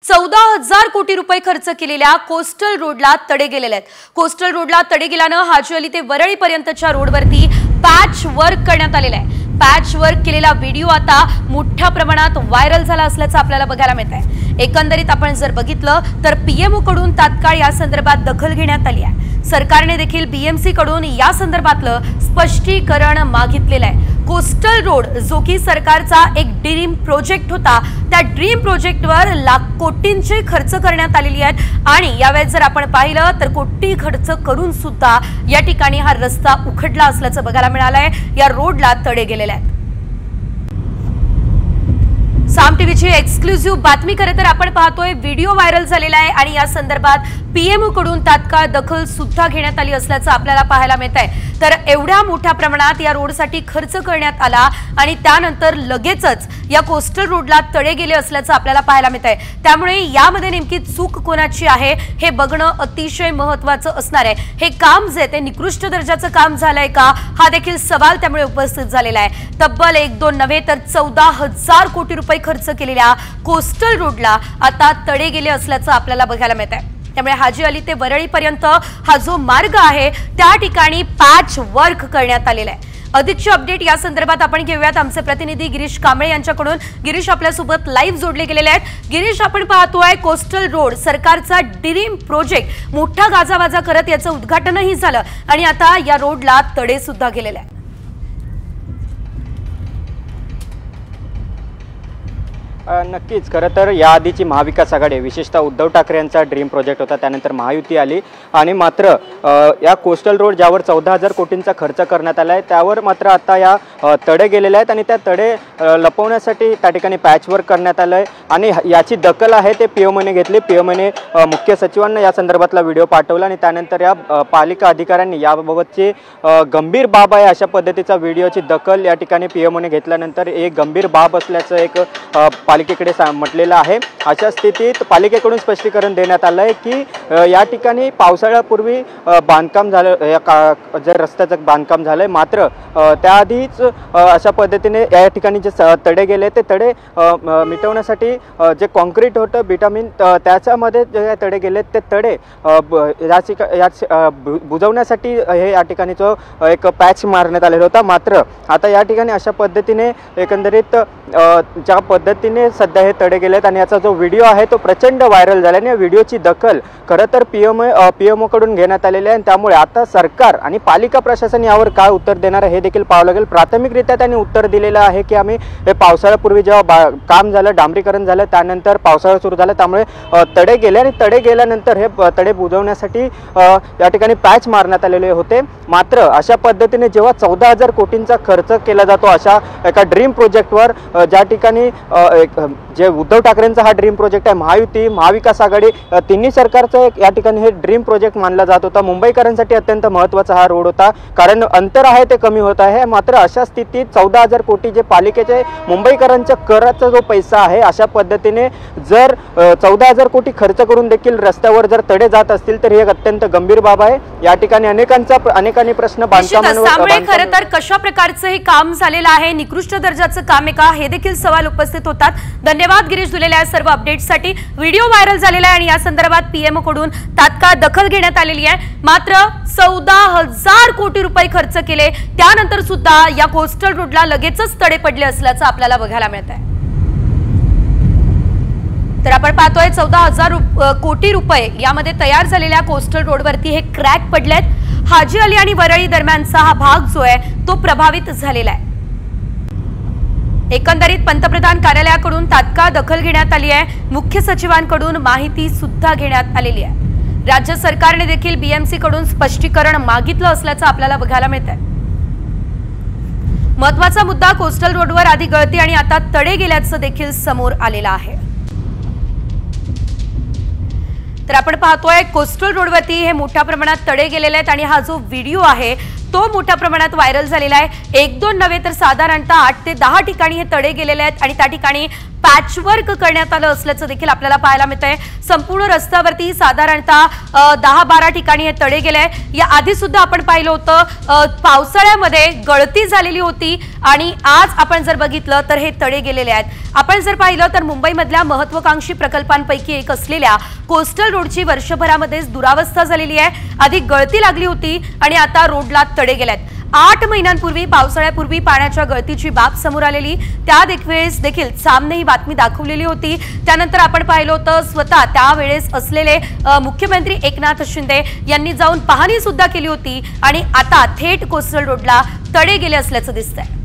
14,000 कोटी रुपये खर्च केलेल्या कोस्टल रोडला तडे गेलेले आहेत। कोस्टल रोडला तडे गेल्यानं हाजी अली ते वरळी पर्यंतच्या रोडवरती पॅच वर्क करण्यात आलेलं आहे। पॅच वर्क केलेला व्हिडिओ आता मोठ्या प्रमाणात व्हायरल झाला असल्याचं आपल्याला बघायला मिळत आहे। एकंदरीत आपण जर बघितलं तर पीएमओ कडून तात्काळ या संदर्भात दखल घेण्यात आली आहे। सरकारने देखील बीएमसी कडून या संदर्भातलं स्पष्टीकरण मागितलेलं आहे। कोस्टल रोड जो की सरकारचा एक ड्रीम प्रोजेक्ट होता, त्या ड्रीम प्रोजेक्टवर लाख कोटींचे खर्च करण्यात आलेली आहेत आणि यावेळेस जर आपण पाहिलं तर कोटी खर्च करून सुद्धा या ठिकाणी हा रस्ता उखडला असल्याचं बघायला मिळालंय। या रोडला तडे गेलेले आहेत। साम टीव्हीची एक्सक्लुझिव्ह बातमी खरं तर आपण पाहतोय, व्हिडिओ व्हायरल झालेला आहे आणि या संदर्भात पीएमओ कडून तात्काळ दखल सुद्धा घेण्यात आली असल्याचं आपल्याला पाहायला मिळत आहे। तर एवढ्या मोठ्या प्रमाणात या रोडसाठी खर्च करण्यात आला आणि त्यानंतर लगेचच या कोस्टल रोडला तडे गेले असल्याचं आपल्याला पाहायला मिळत आहे। त्यामुळे यामध्ये नेमकी चूक कोणाची आहे हे बघणं अतिशय महत्त्वाचं असणार आहे। हे काम जे ते निकृष्ट दर्जाचं काम झालंय का हा देखील सवाल त्यामुळे उपस्थित झालेला आहे। तब्बल 1-2 नव्हे तर 14,000 कोटी रुपये खर्च केलेल्या कोस्टल रोडला आता तडे गेले असल्याचं आपल्याला बघायला मिळत आहे। त्यामुळे हाजी अली ते वरळी पर्यंत हा जो मार्ग आहे त्या ठिकाणी पॅच वर्क करण्यात आलेला आहे। अधिकची अपडेट या संदर्भात आपण घेऊयात आमचे प्रतिनिधी गिरीश कांबळे यांच्याकडून। गिरीश आपल्यासोबत लाईव्ह जोडले गेलेले आहेत। गिरीश, आपण पाहतोय कोस्टल रोड सरकारचा ड्रीम प्रोजेक्ट मोठा गाजावाजा करत याचं उद्घाटनही झालं आणि आता या रोडला तडे सुद्धा गेलेले आहेत। नक्कीच खरं तर याआधीची महाविकास आघाडी विशेषतः उद्धव ठाकरे यांचा ड्रीम प्रोजेक्ट होता, त्यानंतर महायुती आली आणि मात्र या कोस्टल रोड ज्यावर 14,000 कोटींचा खर्च करण्यात आला आहे त्यावर मात्र आता या तडे गेलेले आहेत आणि त्या तडे लपवण्यासाठी त्या ठिकाणी पॅचवर्क करण्यात आलं आहे आणि याची दखल आहे ते पीएमओने घेतली। पीएमओने मुख्य सचिवांना या संदर्भातला व्हिडिओ पाठवला आणि त्यानंतर या पालिका अधिकाऱ्यांनी याबाबतची गंभीर बाब आहे अशा पद्धतीचा व्हिडिओची दखल या ठिकाणी पीएमओने घेतल्यानंतर एक गंभीर बाब असल्याचं एक पालिकेकडे म्हटलेलं आहे। अशा स्थितीत पालिकेकडून स्पष्टीकरण देण्यात आलं आहे की या ठिकाणी पावसाळ्यापूर्वी बांधकाम झालं, जर रस्त्याचं बांधकाम झालंय मात्र त्याआधीच अशा पद्धतीने या ठिकाणी जे तडे गेले ते तडे मिटवण्यासाठी जे कॉन्क्रीट होतं बिटामिन त्याच्यामध्ये जे तडे गेले ते तडे बुजवण्यासाठी हे या ठिकाणी जो एक पॅच मारण्यात आलेला होता। मात्र आता या ठिकाणी अशा पद्धतीने एकंदरीत ज्या पद्धतीने सध्या हे तडे गेलेत आणि याचा जो व्हिडिओ आहे तो प्रचंड व्हायरल झाला आणि या व्हिडिओची दखल खरं तर पीएमओ कडून घेण्यात आलेली आहे आणि त्यामुळे आता सरकार आणि पालिका प्रशासन यावर काय उत्तर देणार आहे हे देखील पाहावं लागेल। प्राथमिकरित्या त्यांनी उत्तर दिलेलं आहे की आम्ही हे पावसाळ्यापूर्वी जेव्हा काम झालं, डांबरीकरण झालं, त्यानंतर पावसाळा सुरू झाला त्यामुळे तडे गेले आणि तडे गेल्यानंतर हे तडे बुजवण्यासाठी या ठिकाणी पॅच मारण्यात आलेले होते। मात्र अशा पद्धतीने जेव्हा 14,000 कोटींचा खर्च केला जातो अशा एका ड्रीम प्रोजेक्टवर, ज्या ठिकाणी जे उद्धव ठाकरेंचा हा ड्रीम प्रोजेक्ट आहे, महायुती महाविकास आघाडी तिन्ही सरकारचं या ठिकाणी हे ड्रीम प्रोजेक्ट मानला जात होता। मुंबईकरांसाठी अत्यंत महत्त्वाचा हा रोड होता कारण अंतर आहे ते कमी होत आहे। मात्र अशा स्थितीत 14,000 कोटी जे पालिकेचे मुंबईकरांच्या कराचा जो पैसा आहे अशा पद्धतीने जर 14,000 कोटी खर्च करून देखील रस्त्यावर जर तडे जात असतील तर ही एक अत्यंत गंभीर बाब आहे। या ठिकाणी अनेकांनी प्रश्न बांधकामांवर खरं तर कशा प्रकारचं हे काम झालेलं आहे, निकृष्ट दर्जाचं काम आहे का हे देखील सवाल उपस्थित होतात। धन्यवाद गिरीश दिलेल्या सर्व अपडेट्ससाठी। व्हिडिओ व्हायरल झालेला आहे आणि या संदर्भात पीएमओ कडून तात्काळ दखल घेण्यात आलेली आहे। मात्र 14,000 कोटी रुपये खर्च केले त्यानंतर सुद्धा या कोस्टल रोडला लगेचच तडे पडले असल्याचं आपल्याला बघायला मिळत आहे। तर आपण पाहतोय 14,000 कोटी रुपये यामध्ये तयार झालेल्या कोस्टल रोडवरती हे क्रॅक पडलेत। हाजी अली आणि वरळी दरम्यानचा हा भाग जो आहे तो प्रभावित झालेला आहे। एकंदरीत पंतप्रधान कार्यालयाकडून तात्काळ दखल घेण्यात आली आहे। मुख्य सचिवांकडून माहिती सुद्धा घेण्यात आलेली आहे। राज्य सरकारने देखील बीएमसी कडून स्पष्टीकरण मागितलं असल्याचं आपल्याला बघायला मिळत आहे। महत्त्वाचा मुद्दा कोस्टल रोडवर आधी गळती आणि आता तडे गेल्याचं देखील समोर आलेलं आहे। तर आपण पाहतोय कोस्टल रोडवरती हे मोठ्या प्रमाणात तडे गेलेले आहेत आणि हा जो व्हिडिओ आहे तो मोठ्या प्रमाणात व्हायरल झालेला आहे। 1-2 नव्हे तर साधारणतः 8 ते 10 ठिकाणी हे तडे गेलेले आहेत आणि त्या ठिकाणी पॅचवर्क करण्यात आलं असल्याचं देखील आपल्याला पाहायला मिळतंय। संपूर्ण रस्त्यावरती साधारणतः 10-12 ठिकाणी हे तडे गेले। या आधी सुद्धा आपण पाहिलं होतं पावसाळ्यामध्ये गळती झालेली होती आणि आज आपण जर बघितलं तर हे तडे गेलेले आहेत। आपण जर पाहिलं तर मुंबईमधल्या महत्त्वाकांक्षी प्रकल्पांपैकी एक असलेल्या कोस्टल रोडची वर्षभरामध्येच दुरावस्था झालेली आहे। आधी गळती लागली होती आणि आता रोडला तडे गेलेत। 8 महिन्यांपूर्वी पावसाळ्यापूर्वी पाण्याच्या गळतीची बाब समोर आलेली, त्या देखील सामने ही बातमी दाखवलेली होती। त्यानंतर आपण पाहिलं होतं स्वतः त्यावेळेस असलेले मुख्यमंत्री एकनाथ शिंदे यांनी जाऊन पाहणी सुद्धा केली होती आणि आता थेट कोस्टल रोडला तडे गेले असल्याचं दिसतंय।